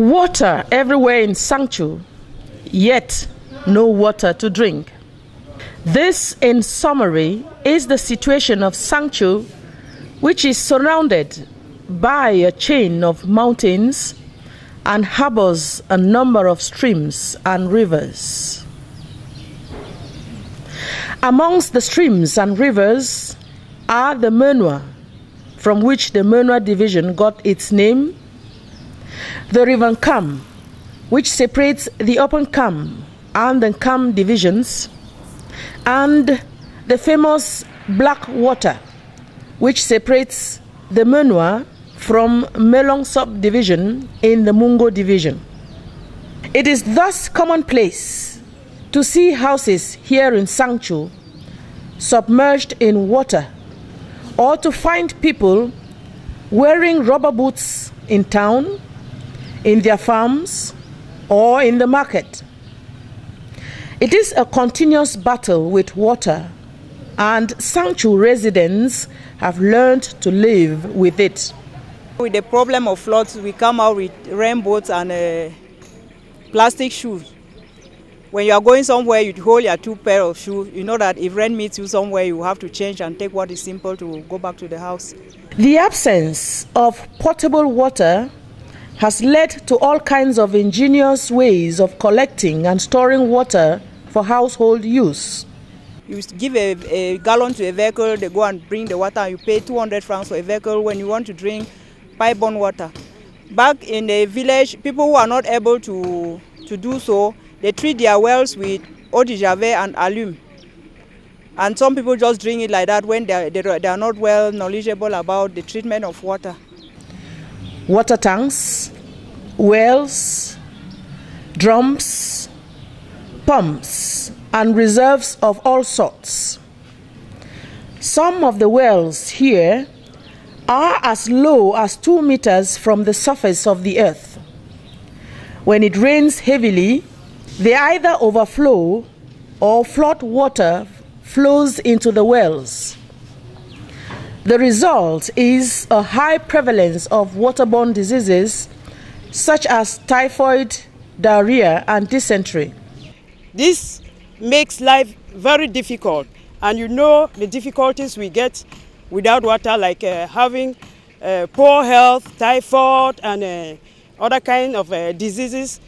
Water everywhere in Santchou, yet no water to drink. This, in summary, is the situation of Santchou, which is surrounded by a chain of mountains and harbors a number of streams and rivers. Amongst the streams and rivers are the Menua, from which the Menua division got its name, the River Kam, which separates the Upper Kam and the Kam divisions, and the famous Black Water, which separates the Menua from Melong subdivision in the Mungo division. It is thus commonplace to see houses here in Santchou submerged in water, or to find people wearing rubber boots in town, in their farms, or in the market. It is a continuous battle with water, and Santchou residents have learned to live with it. With the problem of floods, we come out with rainboats and plastic shoes. When you are going somewhere, you hold your 2 pair of shoes. You know that if rain meets you somewhere, you have to change and take what is simple to go back to the house. The absence of potable water has led to all kinds of ingenious ways of collecting and storing water for household use. You give a gallon to a vehicle, they go and bring the water, and you pay 200 francs for a vehicle when you want to drink pipe-borne water. Back in the village, people who are not able to do so, they treat their wells with eau de javel and alum. And some people just drink it like that when they are not well knowledgeable about the treatment of water. Water tanks, wells, drums, pumps, and reserves of all sorts. Some of the wells here are as low as 2 meters from the surface of the earth. When it rains heavily, they either overflow or flood water flows into the wells. The result is a high prevalence of waterborne diseases such as typhoid, diarrhea, and dysentery. This makes life very difficult, and you know the difficulties we get without water, like having poor health, typhoid, and other kind of diseases,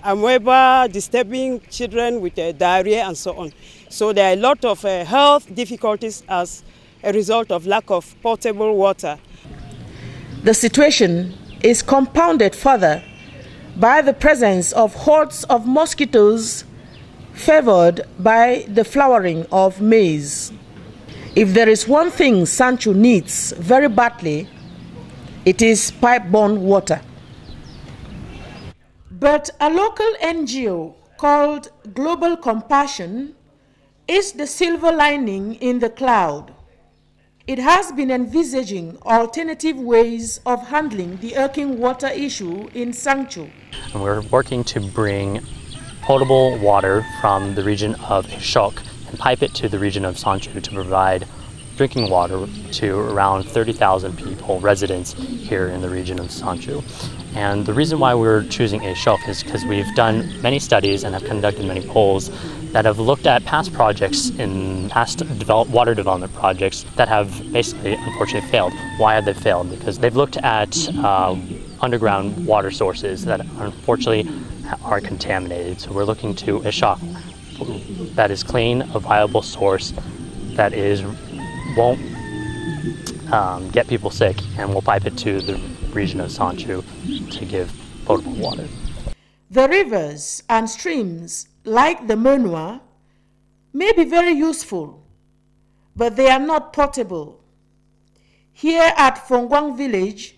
amoeba, disturbing children with diarrhea and so on. So there are a lot of health difficulties as a result of lack of potable water. The situation is compounded further by the presence of hordes of mosquitoes favored by the flowering of maize. If there is one thing Santchou needs very badly, it is pipe-borne water. But a local NGO called Global Compassion is the silver lining in the cloud. It has been envisaging alternative ways of handling the irking water issue in Santchou. We're working to bring potable water from the region of Shok and pipe it to the region of Santchou to provide drinking water to around 30,000 people, residents here in the region of Santchou. And the reason why we're choosing Shok is because we've done many studies and have conducted many polls that have looked at past projects in past water development projects that have basically, unfortunately, failed. Why have they failed? Because they've looked at underground water sources that unfortunately are contaminated. So we're looking to Shok that is clean, a viable source that won't get people sick, and we'll pipe it to the region of Santchou to give potable water. The rivers and streams, like the Menua, may be very useful, but they are not potable. Here at Fongwang village,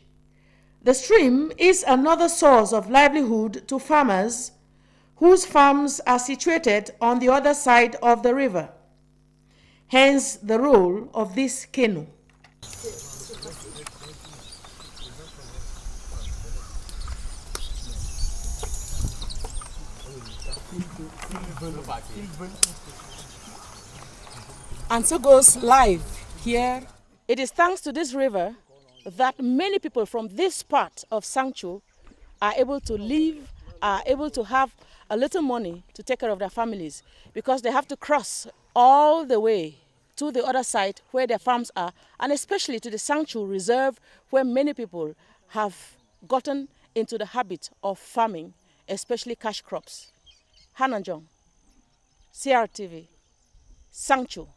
the stream is another source of livelihood to farmers whose farms are situated on the other side of the river. Hence the role of this canoe. And so goes life here. It is thanks to this river that many people from this part of Santchou are able to live, are able to have a little money to take care of their families, because they have to cross all the way to the other side where their farms are, and especially to the Santchou reserve, where many people have gotten into the habit of farming, especially cash crops. Hananjong, CRTV, Santchou.